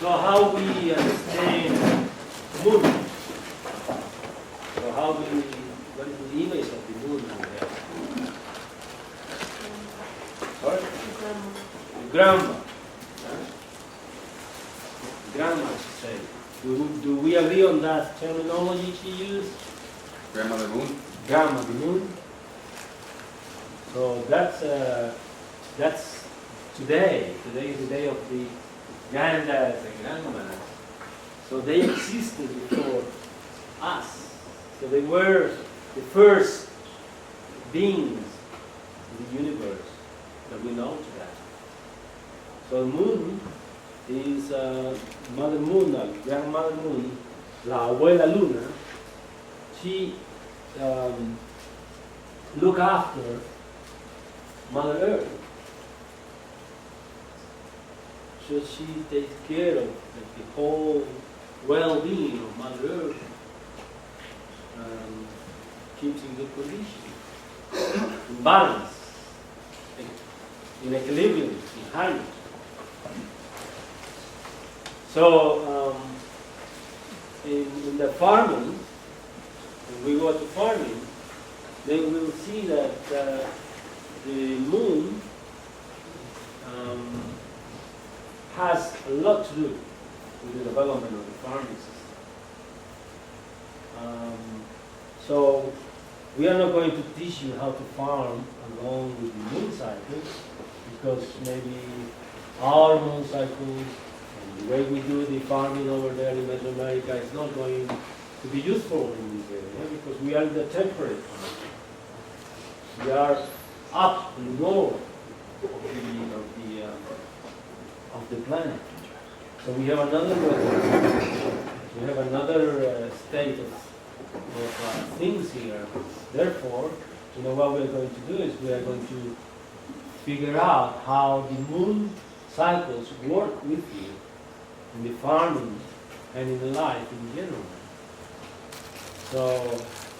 So how we understand moon? So how we, what is the image of the moon there? Sorry? The grandma. Huh? Grandma, she said. Do we agree on that terminology she used? Grandmother Moon? Grandma the moon. So that's today. Today is the day of the granddads and grandmas. So they existed before us. So they were the first beings in the universe that we know today. So moon is Mother Moon, Grandmother Moon, la abuela Luna. She look after Mother Earth. So she takes care of the whole well-being of Mother Earth, keeps in good condition, in balance, in equilibrium, in harmony. So in the farming, when we go to farming, then we'll see that the moon has a lot to do with the development of the farming system. So we are not going to teach you how to farm along with the moon cycle, because maybe our moon cycle and the way we do the farming over there in Mesoamerica is not going to be useful in this area, because we are in the temperate farming. We are up in the north of the planet. So we have another weather. We have another state of things here. Therefore, what we're going to do is we are going to figure out how the moon cycles work with you in the farming and in life in general. So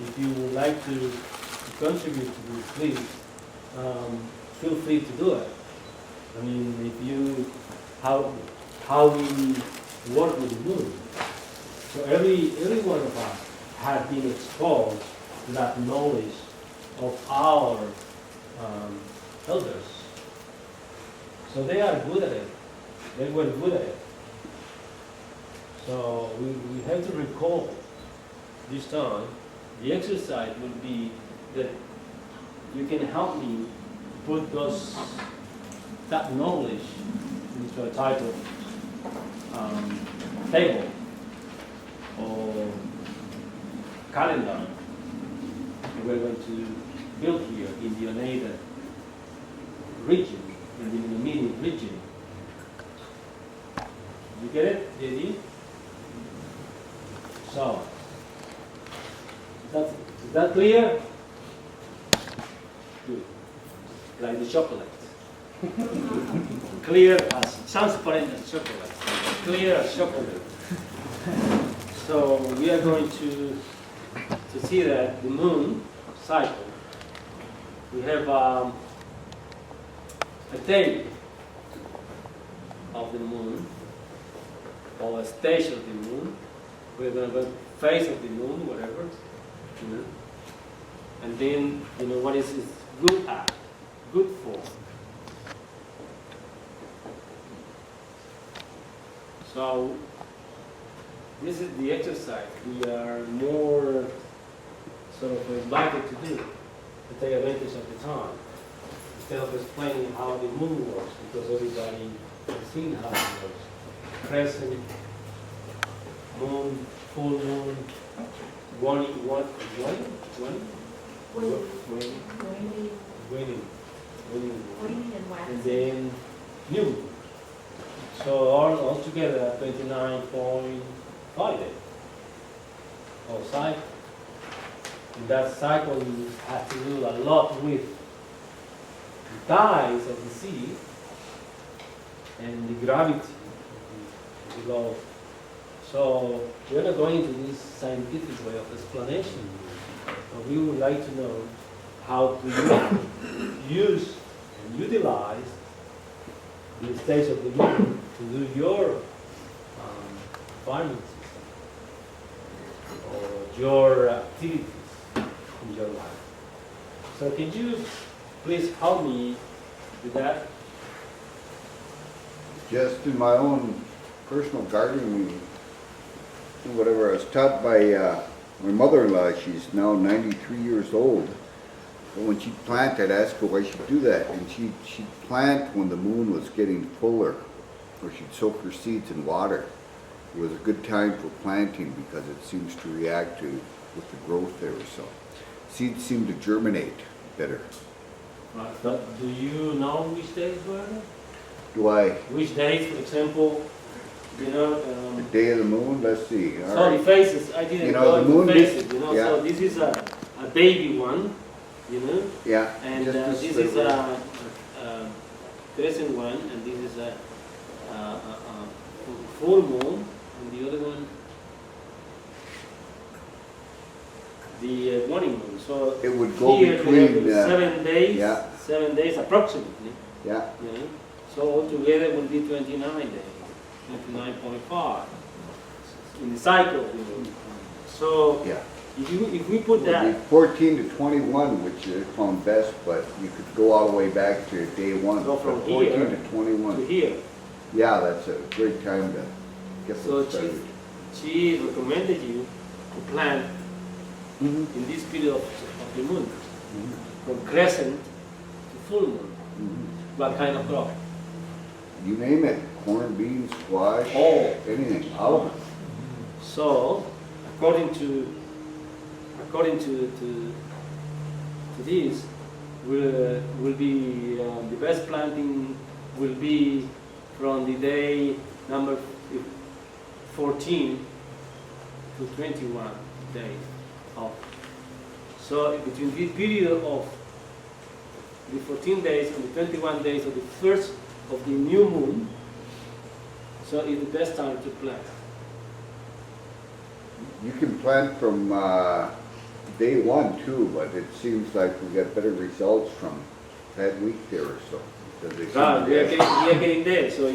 if you would like to contribute to this, please feel free to do it. I mean, how we work with the moon. So every one of us has been exposed to that knowledge of our elders. So they are good at it. They were good at it. So we have to recall this time. The exercise will be that you can help me put that knowledge into a type of table or calendar that we're going to build here in the Oneida region, in the Mini region. You get it, the idea? So, is that clear? Good. Like the chocolate. Clear as transparent as chocolate. Clear as chocolate. So we are going to see that the moon cycle. We have a day of the moon, or a stage of the moon. We're going to go phase of the moon, whatever. And then, what is it good at, good for. So, this is the exercise we are more sort of invited to do, to take advantage of the time, instead of explaining how the moon works, because everybody has seen how it works. Crescent, moon, full moon, waning, and then new moon. So all together 29.5 days of cycle. And that cycle has to do a lot with the tides of the sea and the gravity of the globe. So we're not going into this scientific way of explanation, but we would like to know how to use and utilize the stage of the moon to do your farming system or your activities in your life. So can you please help me with that? Just in my own personal gardening, whatever, I was taught by my mother-in-law. She's now 93 years old. But when she'd plant, I'd ask her why she'd do that. And she'd plant when the moon was getting fuller, or she'd soak her seeds in water. It was a good time for planting because it seems to react to with the growth there. So seeds seem to germinate better. Right. But do you know which days were they? Do I? Which days, for example, you know? The day of the moon? Let's see. All So right. the faces, I didn't You know, go the into moon faces, you know. yeah. So this is a baby one, you know, Yeah. and just this this is little- a crescent one, and this is a full moon, and the other one, the waning moon. So It would go here between. we have 7 days, yeah. 7 days approximately. Yeah. You know? So altogether it will be 29 days, 29.5 in the cycle. You know? So Yeah. if we put It would that, be 14 to 21, which I found best, but you could go all the way back to day one. Go from but 14 here to 21. to here, Yeah, that's a great time to get so those started. she recommended you to plant Mhm. in this period of the moon, Mhm. from crescent to full moon. Mhm. What kind of crop? You name it, corn, beans, squash, Oh. anything, all of it. So according to this, will be the best planting will be from the day number 14 to 21 days of. So between this period of the 14 days and the 21 days of the first of the new moon, so it's the best time to plant. You can plant from day one too, but it seems like we got better results from that week there or so. because they seem Right, to we get- are getting there, so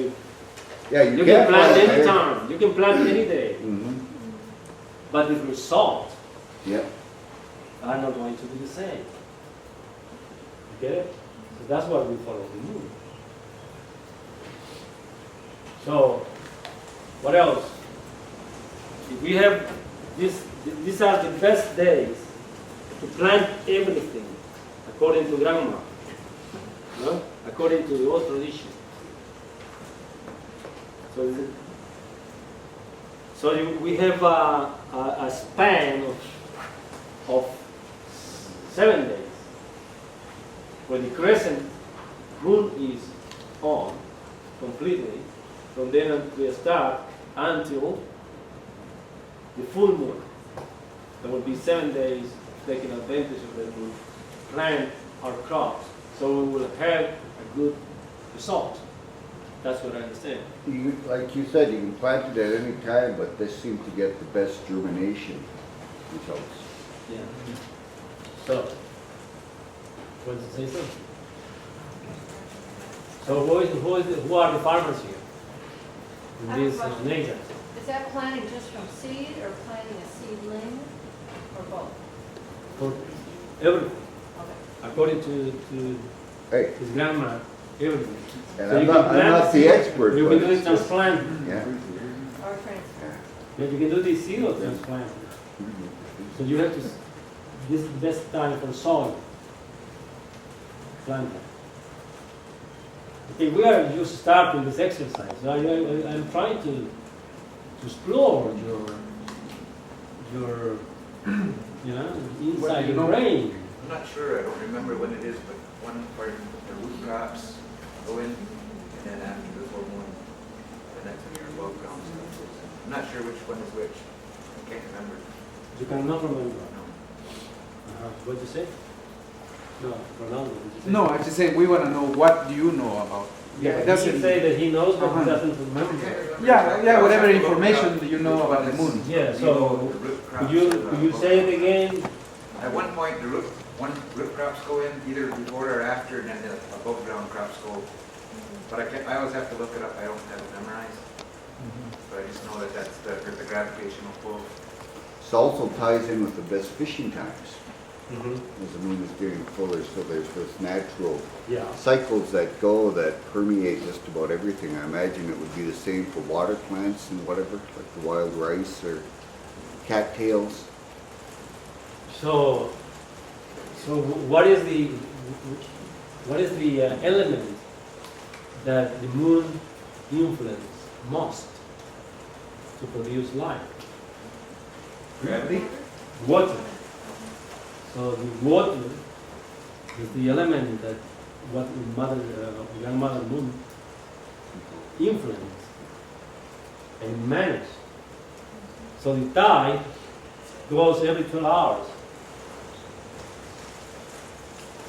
Yeah, you can plant any there. time, you can plant any day, Mhm. but the result Yeah. are not going to be the same. Okay? So that's why we follow the moon. So, what else? If we have these are the best days to plant everything according to grandma, no? According to the old tradition. We have a span of 7 days when the crescent moon is on completely, from then we start until the full moon. There will be 7 days taking advantage of that moon, plant our crops, so we will have a good result. That's what I understand. Like you said, you can plant it at any time, but this seems to get the best germination results. Yeah. So, want to say something? So who are the farmers here? I have a In this question. nation? Is that planting just from seed or planting a seedling or both? For everything, Okay. according to Hey, his grandma, everything. and So I'm you not, can I'm plant not the seed, expert, You but can do it it's- transplant. yeah. Or transfer? Yeah, you can do the seed or transplant. So you have to, this is the best time for soil. Plant it. Okay, we are just starting this exercise. So I'm trying to explore your you know, inside Well, you your know- brain. I'm not sure, I don't remember when it is, but one part, the root crops go in, and then after the full moon, the next year above ground stuff goes in. I'm not sure which one is which, I can't remember. You cannot remember. No. What you say? No, Ronaldo. What you say? No, I just say we want to know what do you know about. Yeah, it he doesn't. say that he knows, but he Uh-huh. doesn't remember. Yeah, whatever information you know Which about one the is- moon. Yeah, you know so the root could crops you are could you above say it ground. again? At one point, one root crops go in either before or after, and then the above ground crops go. But I always have to look it up, I don't have it memorized. But I just gravitational pull. This also ties in with the best fishing times, Mhm. as the moon is getting fuller, so there's this natural Yeah. cycles that go that permeate just about everything. I imagine it would be the same for water plants and whatever, like the wild rice or cattails. So, what is the element that the moon influence most to produce life? Gravity? Water. So the water is the element that what grandmother moon influence and manage. So the tide goes every 12 hours.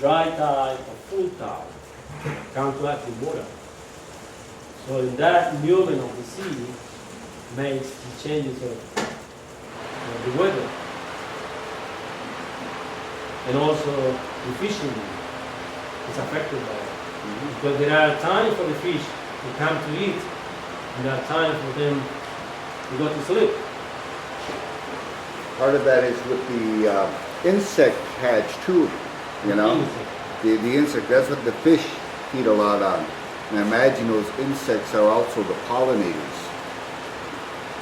Dry tide or full tide counteract the water. So in that movement of the sea makes the changes of the weather. And also the fishing is affected by it. Because there are times for the fish to come to eat, and there are times for them to go to sleep. Part of that is with the insect hatch too, you know? The insect, that's what the fish feed a lot on. And I imagine those insects are also the pollinators.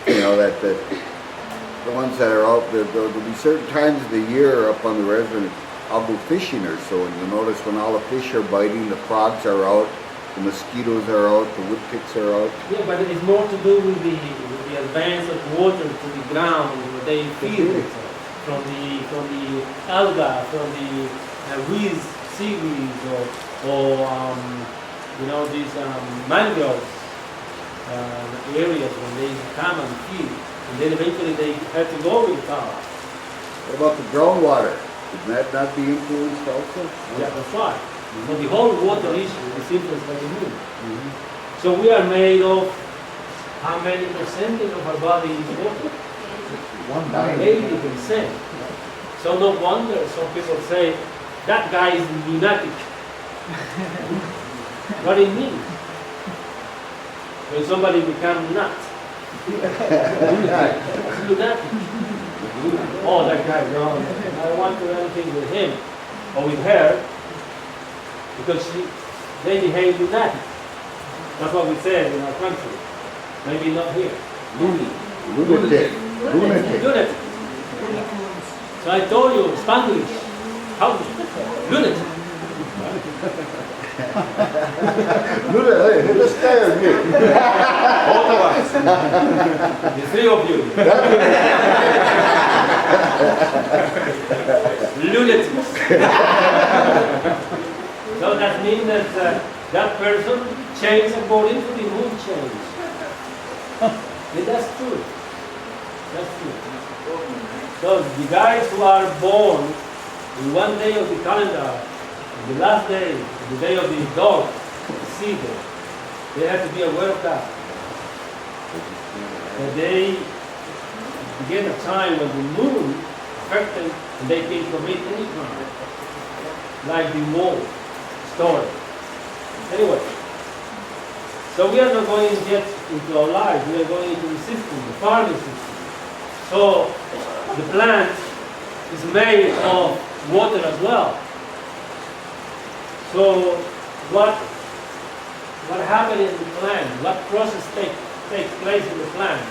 You know, that the ones that are out there, there'll be certain times of the year up on the reservoir, I'll go fishing or so, and you'll notice when all the fish are biting, the frogs are out, the mosquitoes are out, the woodticks are out. Yeah, but it's more to do with the advance of water to the ground where they feed it from the alga, from the weeds, seaweeds, or you know, these mangroves areas when they come and feed, and then eventually they have to go with power. What about the groundwater? Would that not be influenced also? Yeah, that's right. So the whole water issue is influenced by the moon. So we are made of how many percentage of our body is water? 80%. So no wonder some people say that guy is lunatic. What it means? When somebody becomes nuts. Lunatic. Oh, that guy, no, I don't want to do anything with him or with her because they behave lunatic. That's what we said in our country. Maybe not here. Lunatic. Lunatic. So I told you, Spanglish. How? Lunatic. Lunatic, this guy or me? All of us. The three of you. Lunatics. So that means that that person changes according to the moon change. Yeah, that's true. That's true. So the guys who are born in one day of the calendar, the last day, the day of the dog, the seed, they have to be aware of that. That they begin a time when the moon affects them and they can commit any crime, like the war story. Anyway, so we are not going yet into our life, we are going into the system, the farming system. So the plant is made of water as well. So what happens in the plant? What process takes place in the plant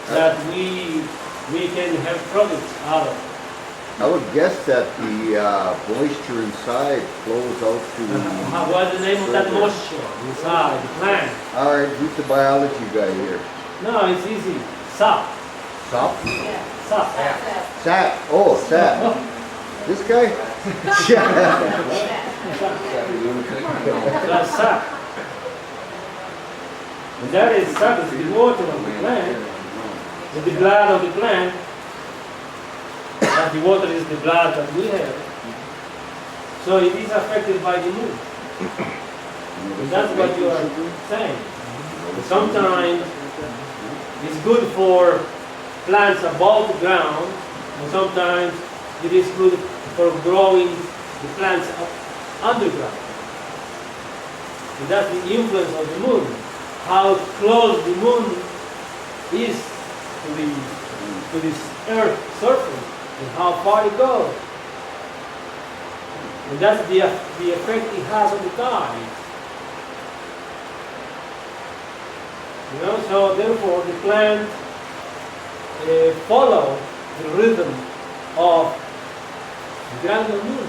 that we can have products out of? I would guess that the moisture inside flows out to What's the name of that moisture inside the plant? All right, who's the biology guy here? No, it's easy. Sap. Sap? Yeah. Sap. Sap. Oh, sap. This guy? That's sap. And that is sap is the water of the plant. It's the blood of the plant. And the water is the blood that we have. So it is affected by the moon. And that's what you are saying. Sometimes it's good for plants above the ground, and sometimes it is good for growing the plants underground. And that's the influence of the moon. How close the moon is to this earth surface and how far it goes. And that's the effect it has on the tide. You know, so therefore the plant follow the rhythm of the grand moon,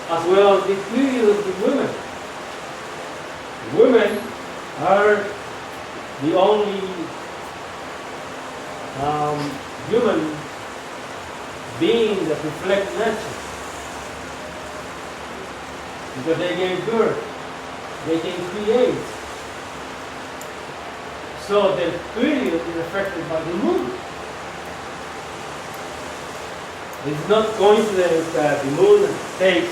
as well as the period of the women. The women are the only human being that reflect nature. Because they gave birth, they can create. So the period is affected by the moon. It's not coincidence that the moon takes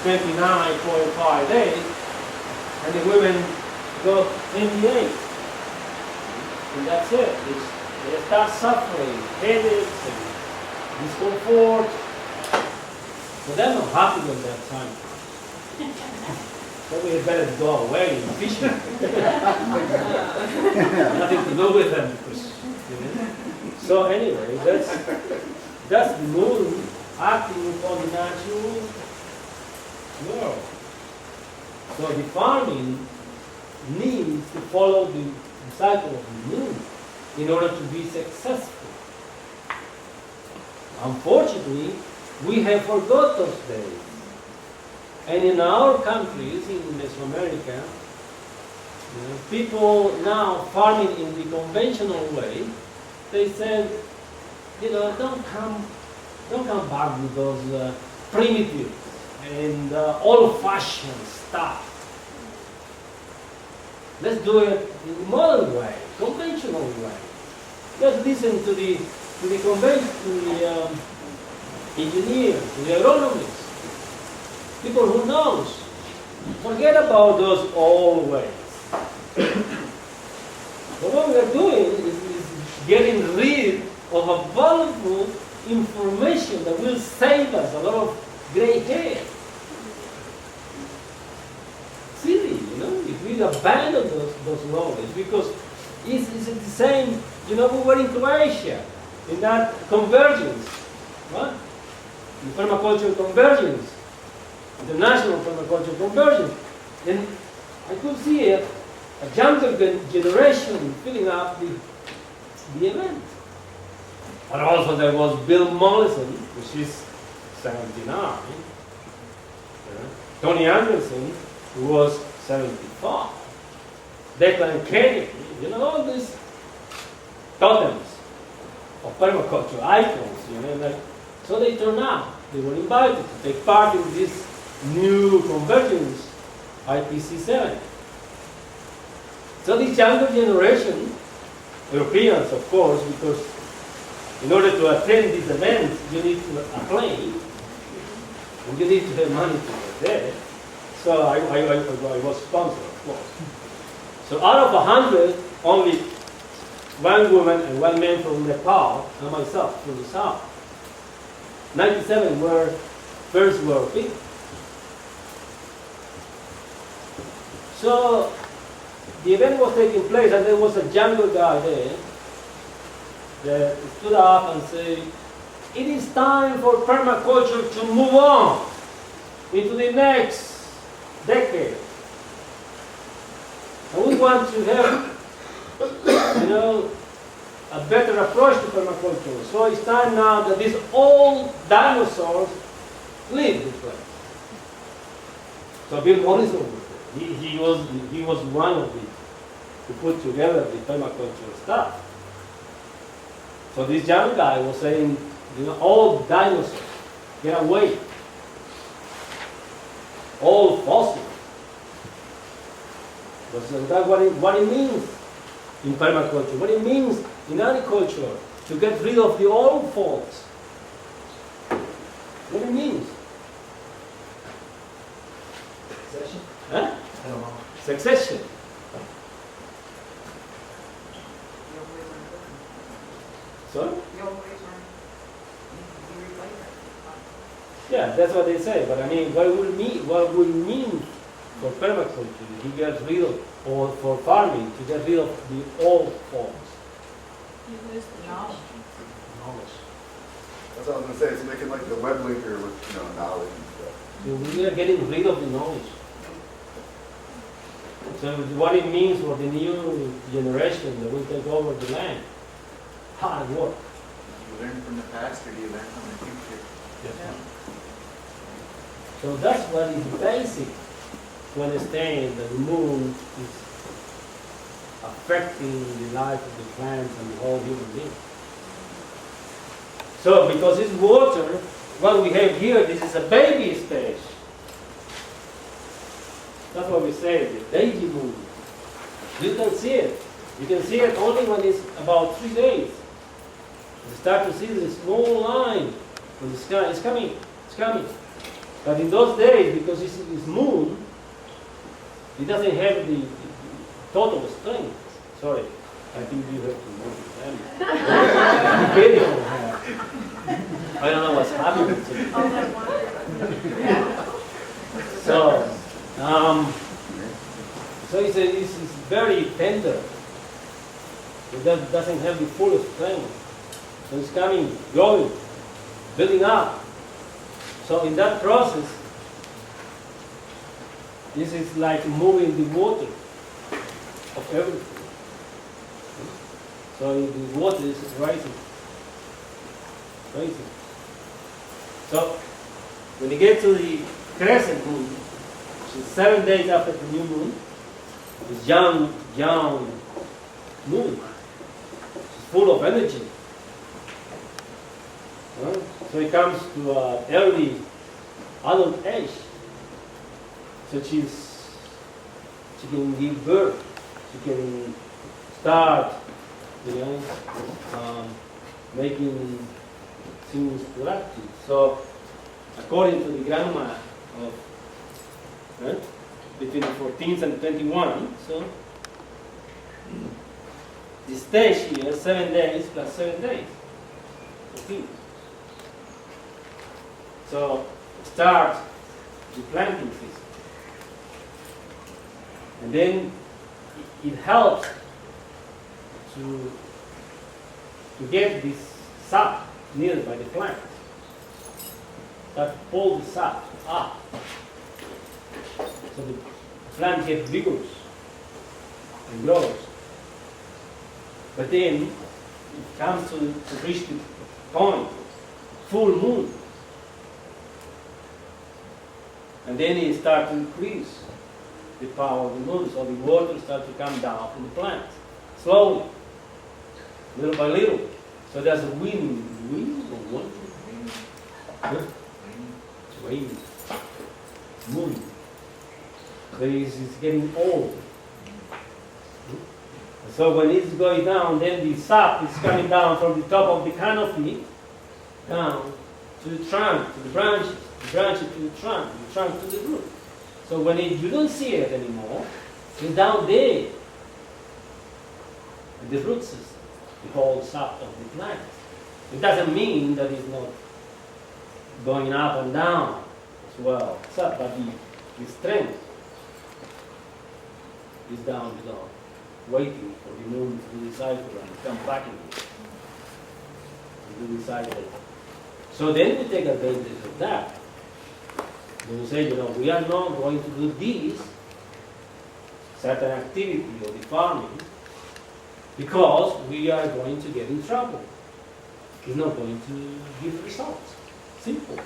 29.5 days and the women go 28. And that's it. They start suffering headaches and discomfort. But they're not happy at that time. So we had better go away and fish. Nothing to do with them. So anyway, that's the moon acting upon the natural world. So the farming needs to follow the cycle of the moon in order to be successful. Unfortunately, we have forgot those days. And in our countries, in Mesoamerica, people now farming in the conventional way, they said, don't come back with those primitive and old-fashioned stuff. Let's do it in the modern way, conventional way. Let's listen to the engineers, to the agronomists. People who knows. Forget about those old ways. But what we are doing is getting rid of a valuable information that will save us a lot of gray hair. Silly, if we abandon those knowledge, because it's the same, we were in Croatia, in that convergence, right? The permaculture convergence. International permaculture conversion. And I could see a younger generation filling up the event. But also there was Bill Mollison, which is 79, Tony Anderson, who was 75, Declan Kennedy, all these totems of permaculture icons, so they turned out. They were invited to take part in this new convergence, IPC7. So this younger generation, Europeans of course, because in order to attend these events, you need to apply, and you need to have money to get there. So I was sponsored, of course. So out of 100, only one woman and one man from Nepal, and myself from the south. 97 were first world people. So the event was taking place, and there was a younger guy there that stood up and said, "It is time for permaculture to move on into the next decade. And we want to have, a better approach to permaculture. So it's time now that these old dinosaurs leave the place." So Bill Morrison was there. He was one of the who put together the permaculture stuff. So this young guy was saying, all dinosaurs, get away. All fossils. That's what it means in permaculture, what it means in agriculture, to get rid of the old folks. What it means. Succession? Huh? I don't know. Succession. Sorry? Yeah, that's what they say. But I mean, what would mean for permaculture to get rid of, or for farming to get rid of the old forms? You lose the knowledge. knowledge. That's what I was gonna say, it's making like the web linker with, knowledge and stuff. So we are getting rid of the knowledge. So what it means for the new generation that will take over the land, hard work. Do you learn from the past or do you learn from the future? So that's what is basic to understand that the moon is affecting the life of the plants and the whole human being. So because it's water, what we have here, this is a baby stage. That's what we say, the baby moon. You can see it. You can see it only when it's about 3 days. You start to see the small line in the sky. It's coming. It's coming. But in those days, because it's moon, it doesn't have the total strength. Sorry, I think you have to move the video. I don't know what's happening to me. All that water. So, it's very tender. It doesn't have the full strength. So it's coming, growing, building up. So in that process, this is like moving the water of everything. So the water is rising. Rising. So when you get to the crescent moon, which is 7 days after the new moon, it's young moon. It's full of energy. So it comes to early adult age. So she can give birth. She can start, making things productive. So according to the grandma of between the 14th and 21, so the stage here, 7 days plus 7 days. 14. So start the planting season. And then it helps to get this sap needed by the plant. That pull the sap up. So the plant gets vigorous and grows. But then it comes to reach the point, full moon. And then it starts to increase the power of the moon, so the water starts to come down from the plant, slowly, little by little. So there's a wind or what? It's raining, it's moving. So it's getting old. So when it's going down, then the sap is coming down from the top of the canopy, down to the trunk, to the branches to the trunk to the root. So when you don't see it anymore, it's down there, in the root system, the whole sap of the plant. It doesn't mean that it's not going up and down as well, but the strength is down below, waiting for the moon to do the cycle and come back again and do the cycle. So then we take advantage of that. We say, we are not going to do this certain activity of the farming because we are going to get in trouble. It's not going to give results. Simple.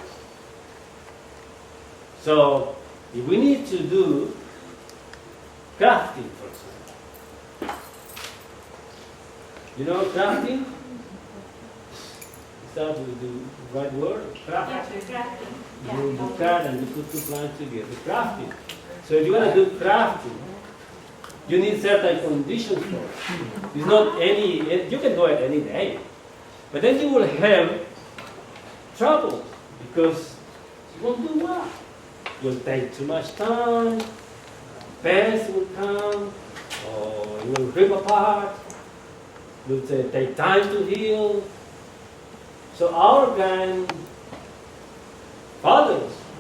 So if we need to do crafting, for example. Crafting? Is that the right word? Crafting. You cut and you put two plants together. Crafting. So if you're going to do crafting, you need certain conditions for it. It's not you can do it any day. But then you will have trouble because you won't do well. You'll take too much time, pests will come, or it will rip apart. It will take time to heal. So our grandfathers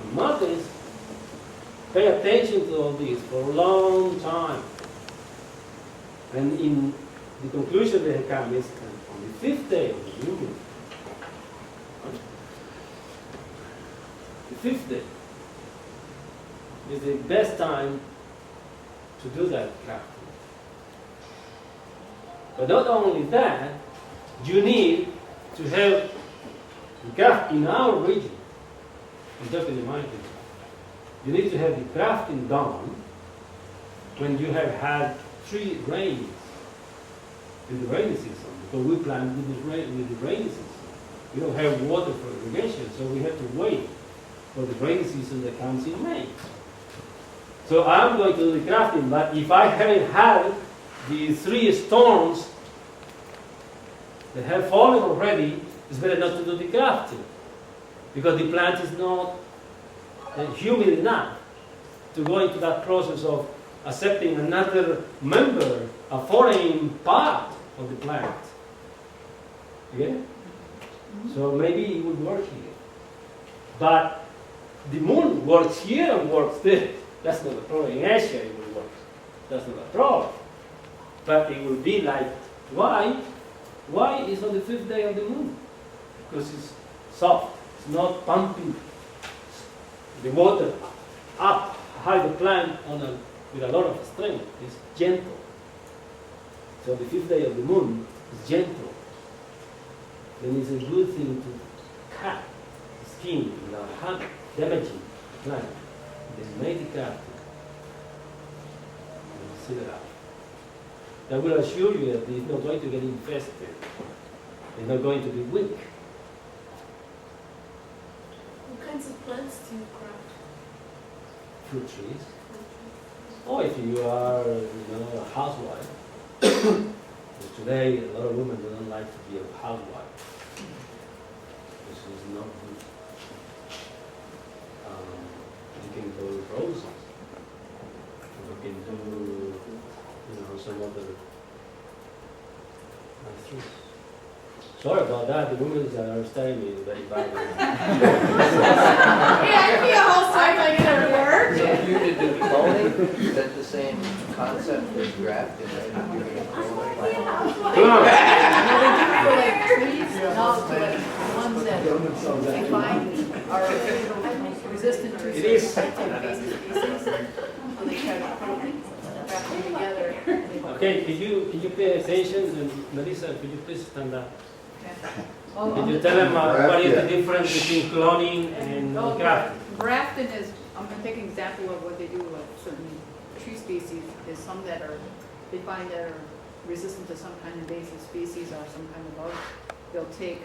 and mothers pay attention to all this for a long time. And in the conclusion they come is on the fifth day of the new moon. The fifth day is the best time to do that grafting. But not only that, you need to have the graft in our region, I'm talking in my region, you need to have the grafting done when you have had 3 rains in the rainy season, because we plant with the rainy season. We don't have water for irrigation, so we have to wait for the rainy season that comes in May. So I'm going to do the grafting, but if I haven't had the 3 storms that have fallen already, it's better not to do the grafting, because the plant is not humid enough to go into that process of accepting another member, a foreign part of the plant. Okay? So maybe it would work here. But the moon works here and works there. That's not a problem. In Asia it will work. That's not a problem. But it will be like, why? Why is on the 5th day of the moon? Because it's soft. It's not pumping the water up high the plant with a lot of strength. It's gentle. So the 5th day of the moon is gentle. Then it's a good thing to cut the skin without damaging the plant. Then make the grafting. And seal it up. That will assure you that it's not going to get infested. It's not going to be weak. What kinds of plants do you craft? Fruit trees. Or if you are, a housewife. Because today, a lot of women don't like to be a housewife. This is not good. You can grow roses. You can do, some other nice trees. Sorry about that. The women that are staring me very badly. Hey, I can be a housewife, I get a word. So if you were to do cloning, is that the same concept as grafting, right? If you were to clone a plant? Come on. For like trees, no, for like ones that they find are resistant to It is. certain invasive species. So they try to put them, wrap them together. Okay, can you pay attention? And Melissa, could you please stand up? Can you tell them what is the difference between cloning and grafting? Grafting is, I'm gonna take an example of what they do with certain tree species, is some that are, they find that are resistant to some kind of invasive species or some kind of bug. They'll take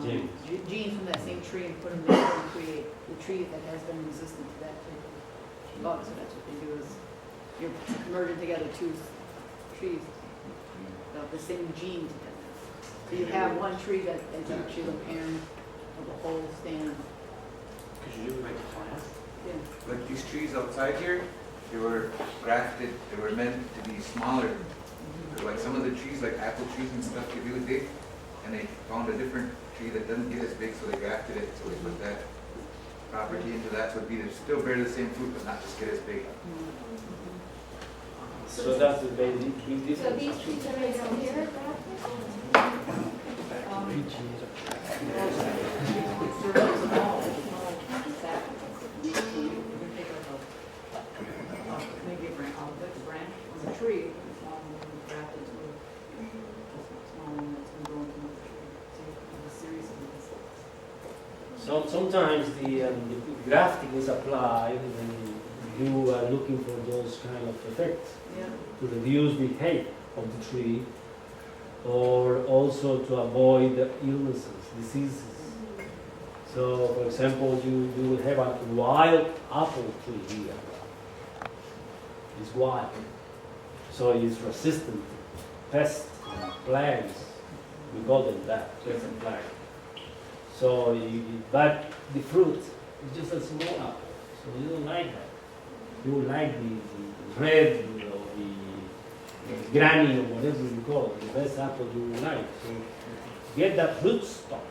Genes. genes from that same tree and put them together and create the tree that has been resistant to that type of bug. So that's what they do, is you're merging together 2 trees of the same gene together. So you have one tree that is actually the parent of the whole stand. Could you do like plants? Yeah. Like these trees outside here, they were grafted, they were meant to be smaller. Like some of the trees, like apple trees and stuff, get really big, and they found a different tree that doesn't get as big, so they grafted it, so they put that property into that, so it'd be, they still bear the same fruit, but not just get as big. So that's the big So difference. these trees are right down here, Maybe a branch, I'll put the branch on the tree, and a small one will graft into a small one that's going to grow into another tree. So you have a series of these. So sometimes the grafting is applied when you are looking for those kind of effects Yeah. to reduce the height of the tree, or also to avoid illnesses, diseases. So, for example, you will have a wild apple tree here. It's wild, so it's resistant to pests and plagues. We call them that, pests and plagues. So, but the fruit is just a small apple, so you don't like that. You would like the red or the granny or whatever you call it, the best apple you would like. So get that root stock,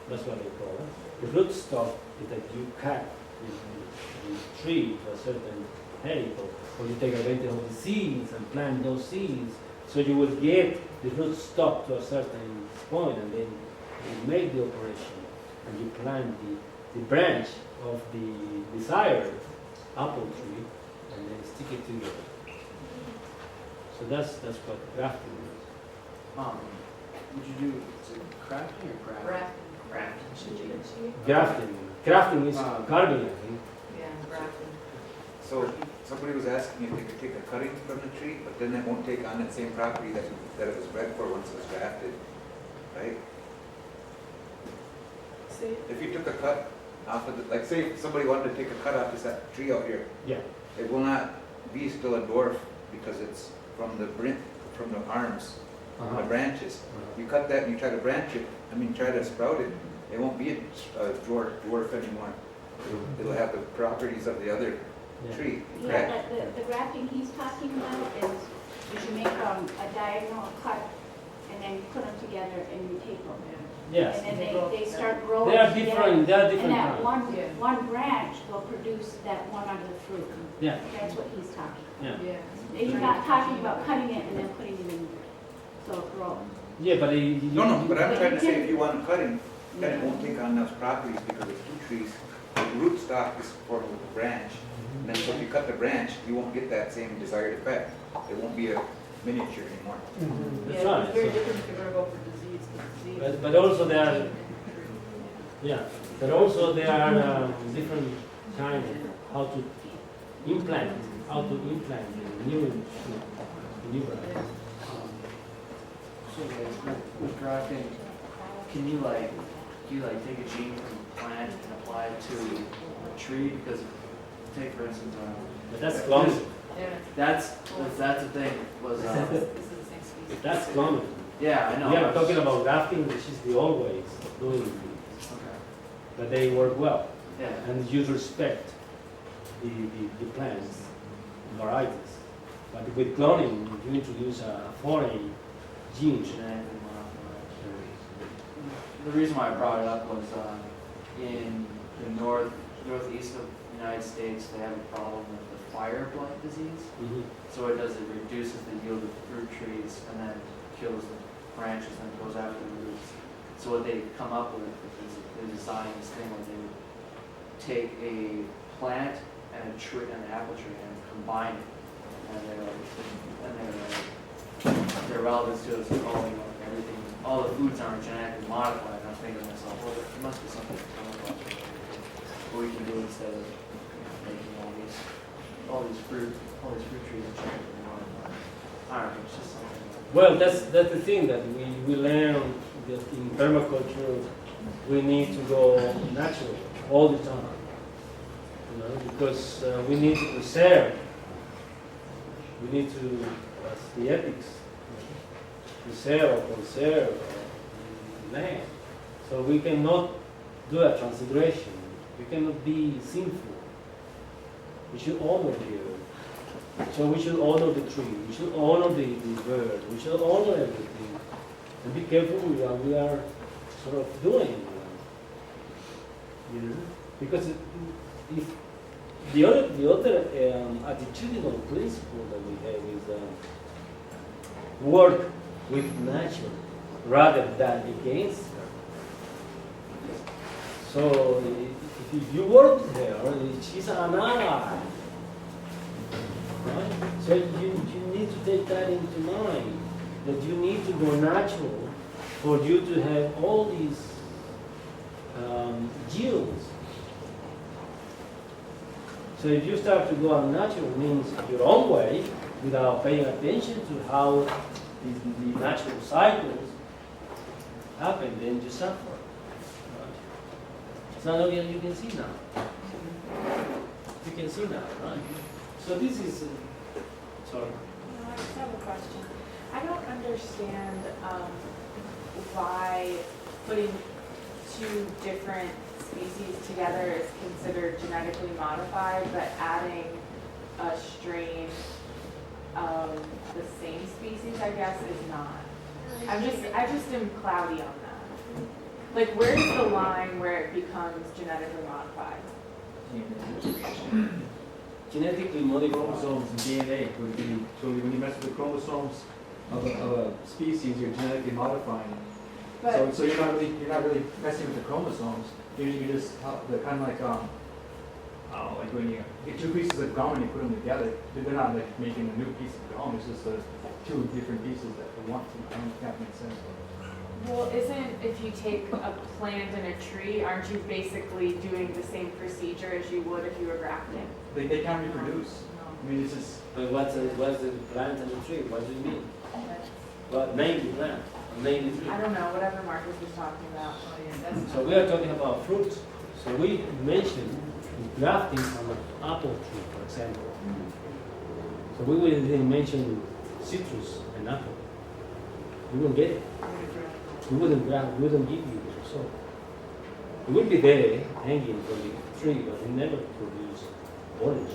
that's what they call it. The root stock is that you cut the tree to a certain height, or you take advantage of the seeds and plant those seeds So you will get the root stop to a certain point, and then you make the operation, and you plant the branch of the desired apple tree, and then stick it together. So that's what grafting is. Would you do crafting or grafting? Grafting is carving, I think. Yeah, grafting. So somebody was asking if they could take a cutting from the tree, but then it won't take on that same property that it was bred for once it was grafted, right? See? If you took a cut off of the, like say somebody wanted to take a cut off this tree out here, Yeah. it will not be still a dwarf because it's from the arms, from the branches. You cut that and you try to branch it, try to sprout it, it won't be a dwarf anymore. It'll have the properties of the other Yeah. tree, Yeah, correct? the grafting he's talking about is you make a diagonal cut and then put them together and you tape them. Yes. And then they start growing They are together. different. They are And different that kinds. one branch will produce that one under the fruit. Yeah. That's what he's talking Yeah. Yeah. about. He's not talking about cutting it and then putting it in, so it grows. Yeah, but No, but I'm trying to say if you want cutting, then it won't take on those properties because it's two trees. The root stock is formed with the branch. And then so if you cut the branch, you won't get that same desired effect. It won't be a miniature anymore. That's Yeah, right. it's very So- different if you're gonna go for disease to disease. But also there are, yeah, but also there are different kinds of how to implant the new branch. So guys, with grafting, do you take a gene from a plant and apply it to a tree? Because take for instance, But that's cloning. Yeah, that's the thing was, this is the same species. That's cloning. yeah, I know. We are talking about grafting, which is the old ways of doing things, Okay, but they work well, yeah. and you respect the plants, varieties. But with cloning, you introduce a foreign gene. Genetically modified. The reason why I brought it up was in the northeast of the United States, they have a problem with the fire blight disease. Mhm. So it reduces the yield of fruit trees and then kills the branches and goes after the roots. So what they come up with is they design this thing where they would take a plant and a tree, an apple tree, and combine it. And their relevance to it is everything, all the foods aren't genetically modified. And I'm thinking to myself, well, there must be something to come up with what we can do instead of making all these fruit trees and genetically modified. I don't know, it's just something. Well, that's the thing that we learn that in permaculture we need to go natural all the time, because we need to preserve. We need to, as the ethics, preserve or conserve land. So we cannot do a transgression. We cannot be sinful. We should honor the earth. So we should honor the tree. We should honor the bird. We should honor everything. And be careful with what we are sort of doing. Because if the other attitudinal principle that we have is work with nature rather than against her. So if you work with her, she's an ally. Right? So you need to take that into mind, that you need to go natural for you to have all these yields. So if you start to go unnatural, means your own way, without paying attention to how the natural cycles happen, then you suffer. Right? So you can see now. You can see now, right? So this is, sorry. I just have a question. I don't understand why putting two different species together is considered genetically modified, but adding a strain of the same species, I guess, is not. I just am cloudy on that. Like, where's the line where it becomes genetically modified? Genetically modified. Chromosomes and DNA would be, so when you mess with the chromosomes, of a species, you're genetically modifying. But So you're not really messing with the chromosomes. You just they're kind of like when you get two pieces of gum and you put them together, they're not like making a new piece of gum. It's just two different pieces that they want to. I don't know if that makes sense. well, isn't if you take a plant and a tree, aren't you basically doing the same procedure as you would if you were grafting? They can't reproduce. I mean, it's just But what's the plant and the tree? What do you mean? What name the plant? Or name the tree? I don't know, whatever Marcus was talking about. So we are talking about fruits. So we mentioned grafting from an apple tree, for example. So we didn't mention citrus and apple. We wouldn't get it. We wouldn't graft. We wouldn't give you the result. It would be there hanging from the tree, but it never produce orange.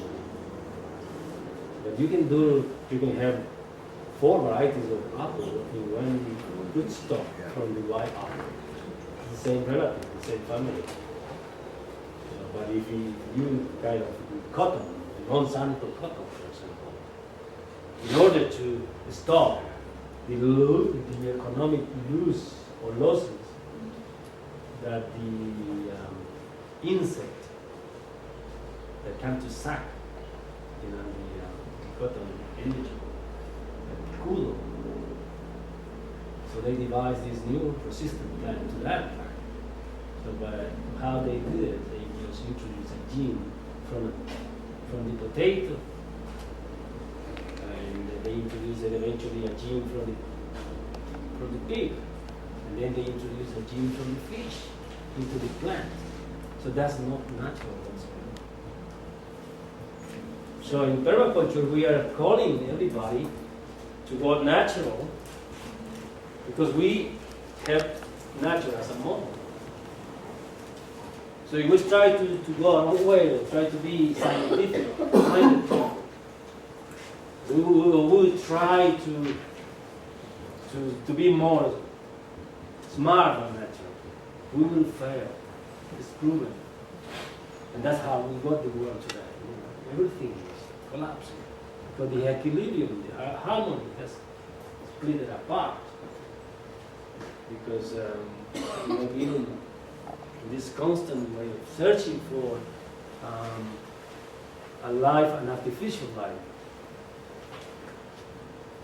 But you can have 4 varieties of apple in one good stock from the white apple. It's the same relative, the same family. But if you kind of cotton, Monsanto cotton, for example, in order to stop the economic loss or losses that the insect that come to suck, the cotton energy, cool. So they devised this new resistant plant to that plant. So by how they did it, they just introduced a gene from the potato, and they introduced eventually a gene from the pig, and then they introduced a gene from the fish into the plant. So that's not natural whatsoever. So in permaculture, we are calling everybody to go natural because we have nature as a model. So if we try to go our own way, or try to be scientific, we will try to be more smart than natural. We will fail. It's proven. And that's how we got the world today. Everything is collapsing. Because the equilibrium, the harmony has split it apart. Because we have been in this constant way of searching for a life, an artificial life.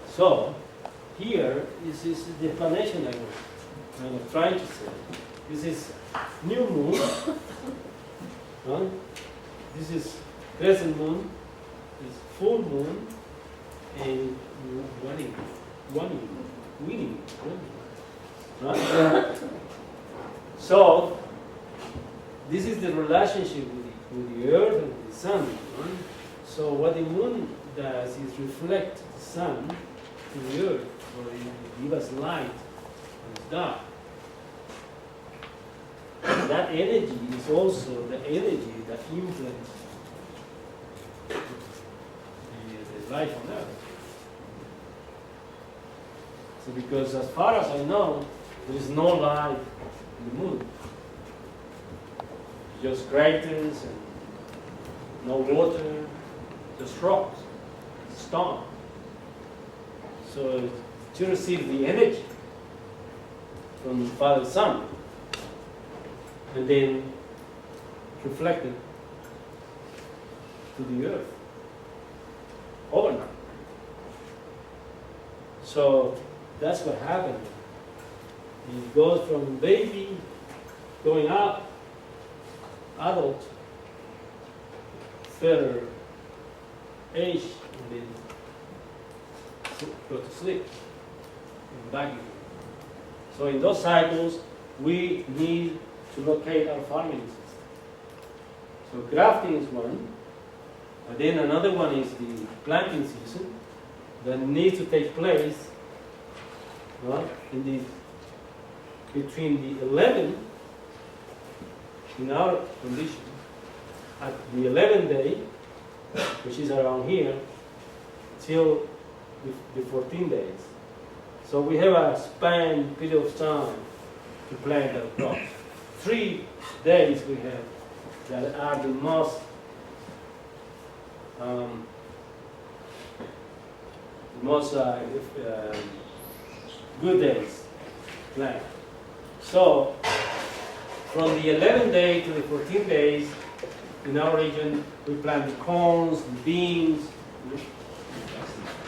So, here, this is the explanation I was trying to say. This is new moon. Huh? This is crescent moon. This is full moon. And winning. Right? So, this is the relationship with the earth and the sun. Right? So what the moon does is reflect the sun to the earth, or give us light when it's dark. That energy is also the energy that influences the life on earth. So because as far as I know, there is no life in the moon. Just craters and no water, just rocks, stone. So to receive the energy from Father Sun and then reflect it to the earth overnight. So that's what happened. It goes from baby going up, adult, further age, and then go to sleep and back again. So in those cycles, we need to locate our farming system. So grafting is one, but then another one is the planting season that needs to take place between the 11th, in our condition, at the 11th day, which is around here, till the 14 days. So we have a span period of time to plant our crops. 3 days we have that are the most good days plant. So from the 11th day to the 14th days, in our region, we plant the corns, the beans.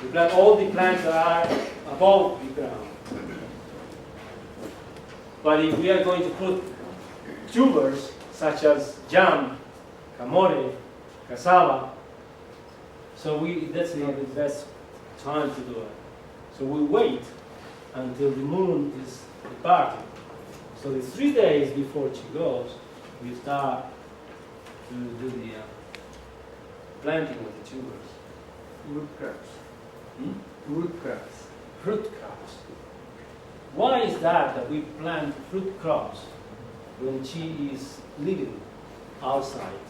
We plant all the plants that are above the ground. But if we are going to put tubers such as jam, camote, cassava, so that's not the best time to do it. So we wait until the moon is departing. So the 3 days before she goes, we start to do the planting of the tubers. Root crops. Hmm? Root crops. Fruit crops. Why is that we plant fruit crops when she is living outside?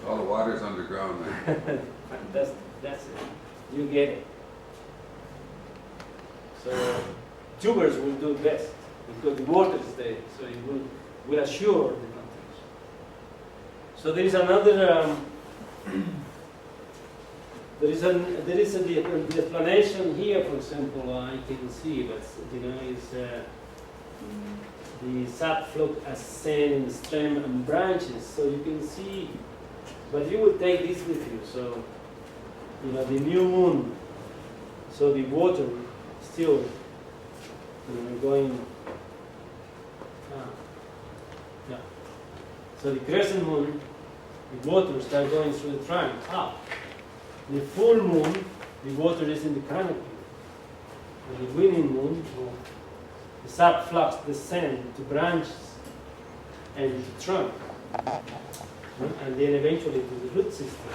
All the water's underground there. That's it. You get it. So tubers will do best because the water is there, so it will assure the plantation. So there is another. There is the explanation here. For example, I can see, but is the sap float ascend in stem and branches, so you can see. But you will take this with you. So the new moon. So the water still going. Yeah. So the crescent moon, the water starts going through the trunk up. The full moon, the water is in the canopy. And the waning moon, the sap flux descend to branches and to trunk, and then eventually to the root system.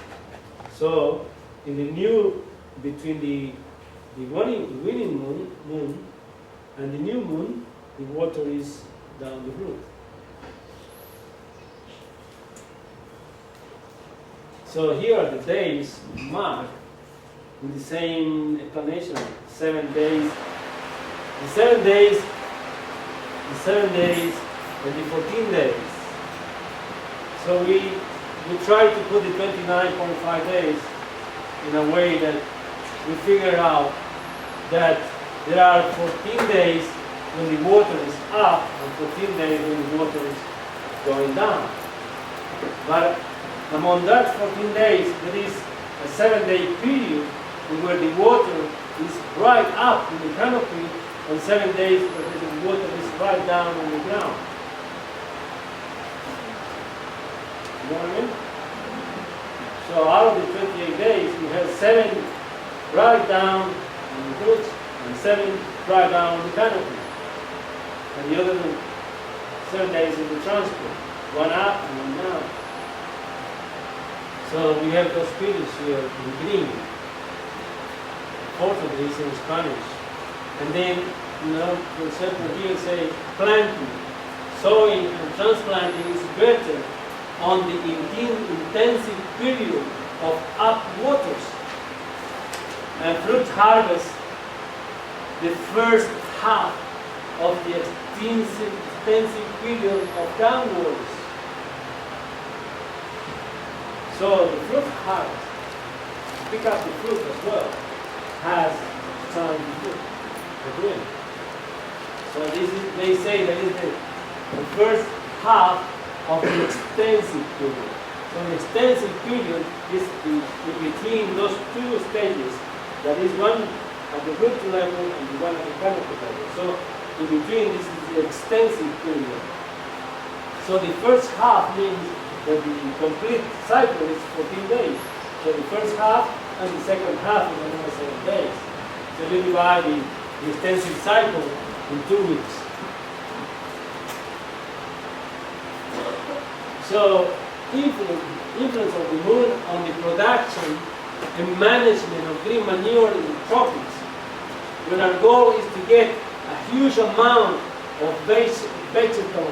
So, in the new, between the waning moon and the new moon, the water is down the root. So here are the days marked with the same explanation. 7 days, the 7 days, the 7 days, and the 14 days. So we try to put the 29.5 days in a way that we figure out that there are 14 days when the water is up and 14 days when the water is going down. But among that 14 days, there is a 7-day period where the water is right up in the canopy, and 7 days where the water is right down on the ground. You know what I mean? So out of the 28 days, we have 7 right down on the roots and 7 right down on the canopy. And the other 7 days in the transport, 1 up and 1 down. So we have those periods here in green. Portuguese in Spanish. And then, for example, here say planting, sowing and transplanting is better on the intensive period of up waters. And fruit harvest, the first half of the extensive period of downwards. So the fruit harvest, pick up the fruit as well, has time to do it. So this is, they say that is the first half of the extensive period. So the extensive period is in between those 2 stages. That is one at the root level and the one at the canopy level. So in between, this is the extensive period. So the first half means that the complete cycle is 14 days. So the first half and the second half is another 7 days. So we divide the extensive cycle in 2 weeks. So influence of the moon on the production and management of green manure in the tropics, when our goal is to get a huge amount of vegetable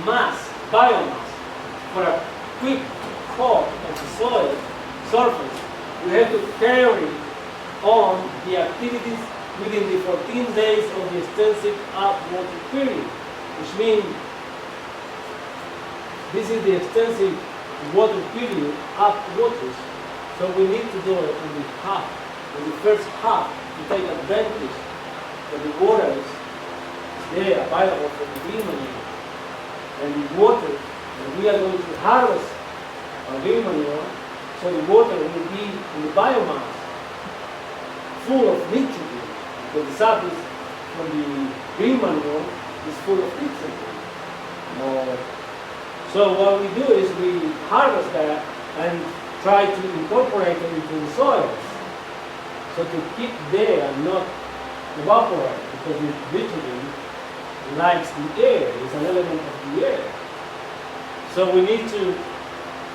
mass, biomass, for a quick coat of the soil surface, we have to carry on the activities within the 14 days of the extensive upwater period, which means this is the extensive water period, upwaters. So we need to do it in the first half, to take advantage that the water is there available for the green manure and the water, and we are going to harvest our green manure, so the water will be in the biomass full of nitrogen, because the sap is from the green manure is full of nitrogen. So what we do is we harvest that and try to incorporate it into the soils. So to keep there and not evaporate, because the nitrogen likes the air, it's an element of the air. So we need to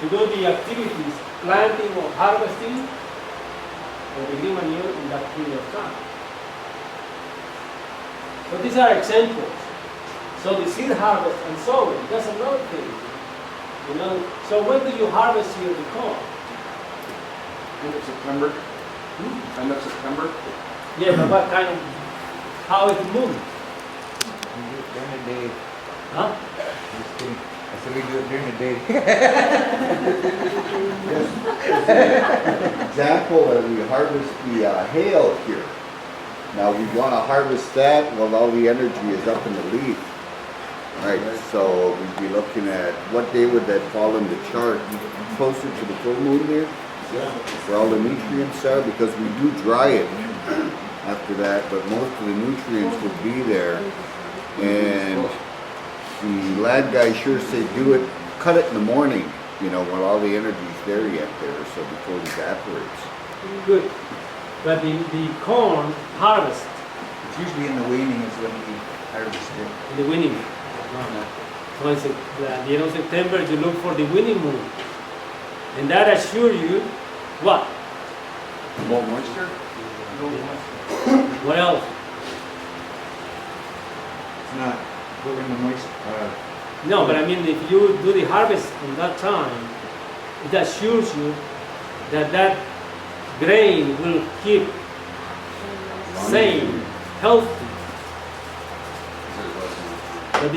do the activities, planting or harvesting of the green manure in that period of time. So these are examples. So the seed harvest and sowing, that's another thing. You know, so when do you harvest your corn? End of September. End of September. Yeah, but what kind of, how is the moon? During the day. Huh? Just kidding. I said we do it during the day. Example that we harvest the hail here. Now we want to harvest that while all the energy is up in the leaf. Right, so we'd be looking at what day would that fall in the chart? Closer to the full moon there? Where all the nutrients are, because we do dry it after that, but most of the nutrients would be there. And the land guys sure say do it, cut it in the morning, you know, when all the energy's there yet there, so before it evaporates. Good. But the corn harvest It's usually in the waning is when we harvest it. in the winning. So it's the end of September, you look for the winning moon. And that assures you what? More moisture? What else? It's not put in the moist. No, but I mean, if you do the harvest in that time, it assures you that that grain will keep sane, healthy. But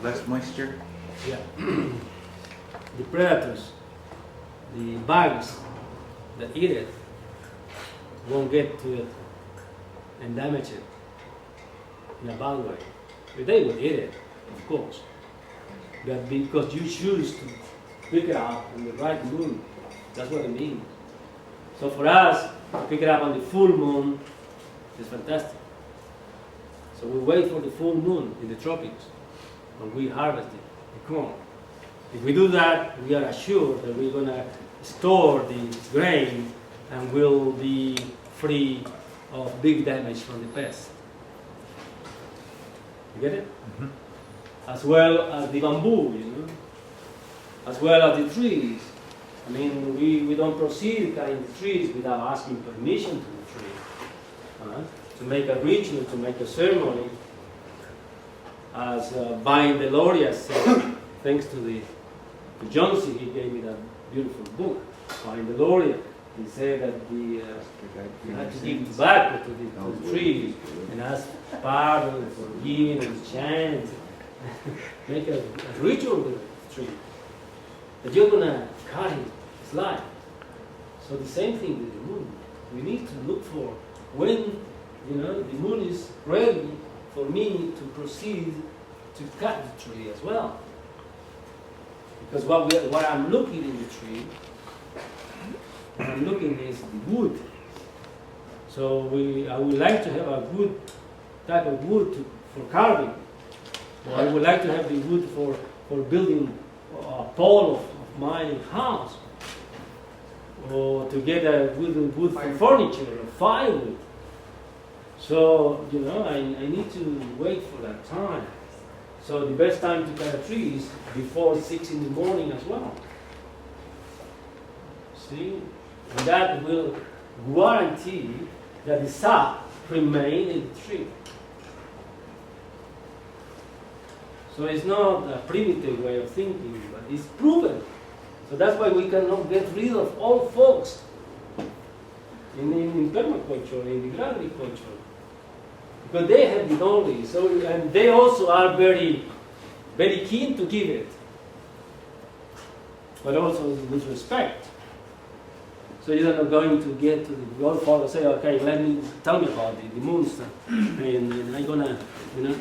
Less moisture. yeah, the predators, the bugs that eat it, won't get to it and damage it in a bad way. But they will eat it, of course. But because you choose to pick it up on the right moon, that's what it means. So for us, to pick it up on the full moon is fantastic. So we wait for the full moon in the tropics when we harvest it, the corn. If we do that, we are assured that we're going to store the grain and will be free of big damage from the pests. You get it? Mm-hmm. As well as the bamboo, you know, as well as the trees. I mean, we don't proceed cutting the trees without asking permission to the tree. To make a ritual, to make a ceremony, as Bain Deloria said, thanks to Jonesy, he gave me that beautiful book, Bain Deloria. He said that you had to give tobacco to the tree and ask pardon for giving and chant, make a ritual with the tree. That you're going to cut his life. So the same thing with the moon. We need to look for when the moon is ready for me to proceed to cut the tree as well. Because what I'm looking in the tree, what I'm looking is the wood. So I would like to have a good type of wood for carving. Or I would like to have the wood for building a pole of my house. Or to get a wood for furniture or firewood. So, I need to wait for that time. So the best time to cut a tree is before 6 in the morning as well. See? And that will guarantee that the sap remain in the tree. So it's not a primitive way of thinking, but it's proven. So that's why we cannot get rid of all folks in permaculture, in the agriculture. But they have the knowledge, and they also are very, very keen to give it, but also with respect. So you're not going to get to the Godfather say, okay, tell me about the moon stuff, and I'm gonna, you know.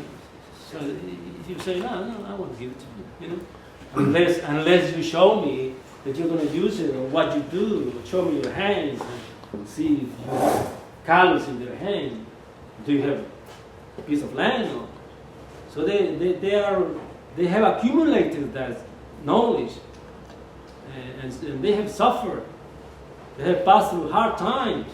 So if you say, no, I won't give it to you, you know, unless you show me that you're gonna use it or what you do, or show me your hands and see if you have colors in their hand. Do you have a piece of land? Or, so they have accumulated that knowledge, and they have suffered. They have passed through hard times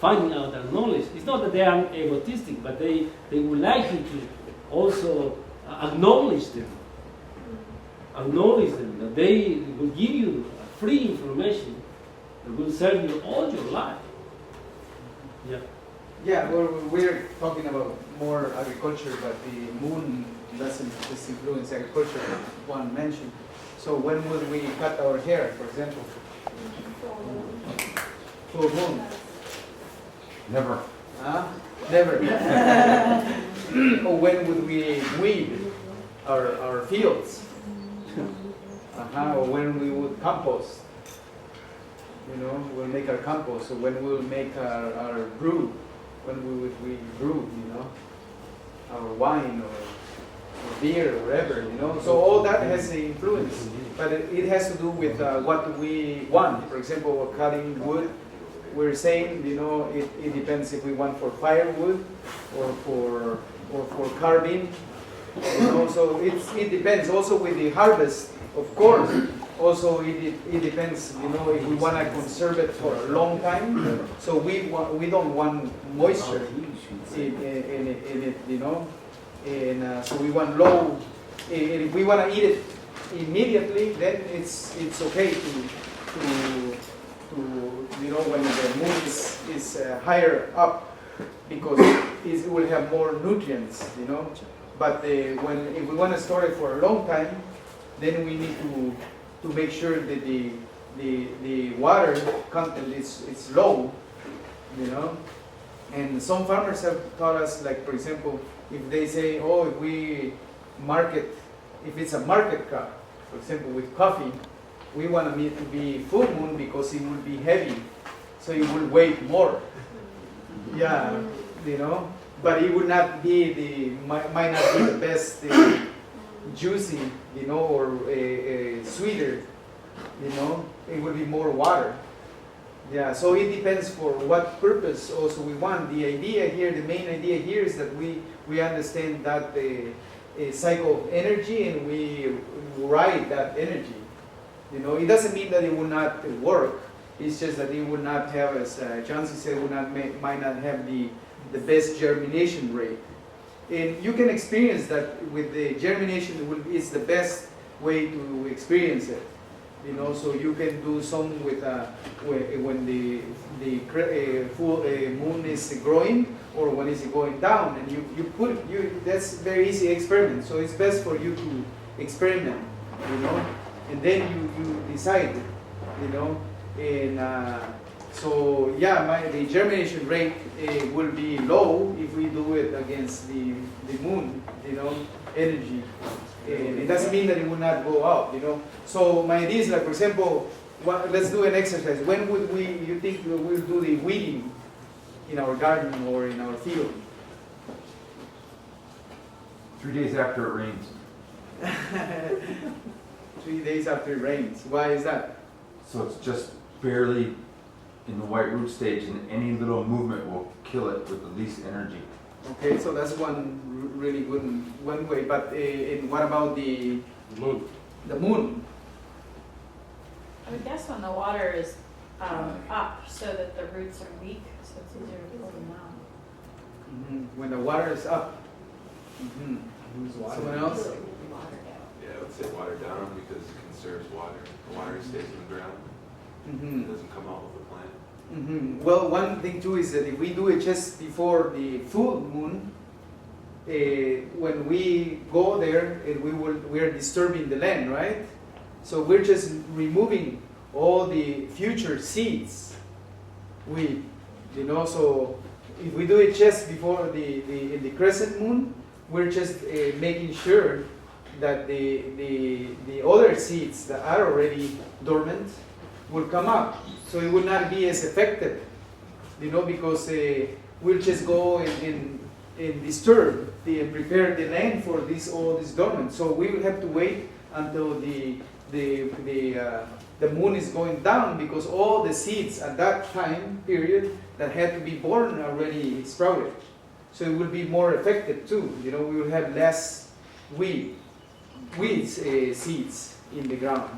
finding out that knowledge. It's not that they are egotistic, but they would like you to also acknowledge them. Acknowledge them, that they will give you free information that will serve you all your life. Yeah. Yeah, well, we're talking about more agriculture, but the moon doesn't just influence agriculture, one mentioned. So when would we cut our hair, for example? Full moon. Never. Never. Or when would we weed our fields? Or when we would compost. You know, we'll make our compost. Or when we'll make our brew. When we brew, you know, our wine or beer or whatever, you know. So all that has an influence. But it has to do with what we want. For example, cutting wood. We're saying, you know, it depends if we want for firewood or for carving, you know. So it depends. Also with the harvest, of course. Also it depends, you know, if we want to conserve it for a long time. So we don't want moisture in it, you know. And so we want low. And if we want to eat it immediately, then it's okay to you know, when the moon is higher up, because it will have more nutrients, you know. But if we want to store it for a long time, then we need to make sure that the water content is low, you know. And some farmers have taught us, like for example, if they say, oh, if it's a market crop, for example with coffee, we want it to be full moon because it will be heavy, so it will weigh more. Yeah, you know, but it would not be might not be the best juicy, you know, or sweeter, you know. It will be more water. Yeah, so it depends for what purpose also we want. The idea here, the main idea here is that we understand that cycle of energy and we ride that energy. You know, it doesn't mean that it will not work. It's just that it would not have, as Johnson said, might not have the best germination rate. And you can experience that with the germination. It's the best way to experience it. You know, so you can do some with when the full moon is growing or when it's going down, and that's very easy experiment. So it's best for you to experiment, you know. And then you decide, you know, and so yeah, the germination rate will be low if we do it against the moon, you know, energy. And it doesn't mean that it will not go out, you know. So my idea is, like for example, let's do an exercise. When would you think we'll do the weeding in our garden or in our field? 3 days after it rains. 3 days after it rains. Why is that? So it's just barely in the white root stage, and any little movement will kill it with the least energy. Okay, so that's one really good one way. But what about the moon? The moon. I would guess when the water is up, so that the roots are weak, so it's easier to pull them out. Mm-hmm. When the water is up. Mm-hmm. Someone else? Yeah, I would say water down because it conserves water. The water stays in the ground. Mm-hmm. It doesn't come out with the plant. Mm-hmm. Well, one thing too is that if we do it just before the full moon, when we go there, we are disturbing the land, right? So we're just removing all the future seeds. You know, so if we do it just before in the crescent moon, we're just making sure that the other seeds that are already dormant, will come up. So it will not be as effective, you know, because we'll just go and disturb and prepare the land for all this dormant. So we will have to wait until the moon is going down, because all the seeds at that time period that had to be born already sprouted. So it will be more effective too. You know, we will have less weeds seeds in the ground.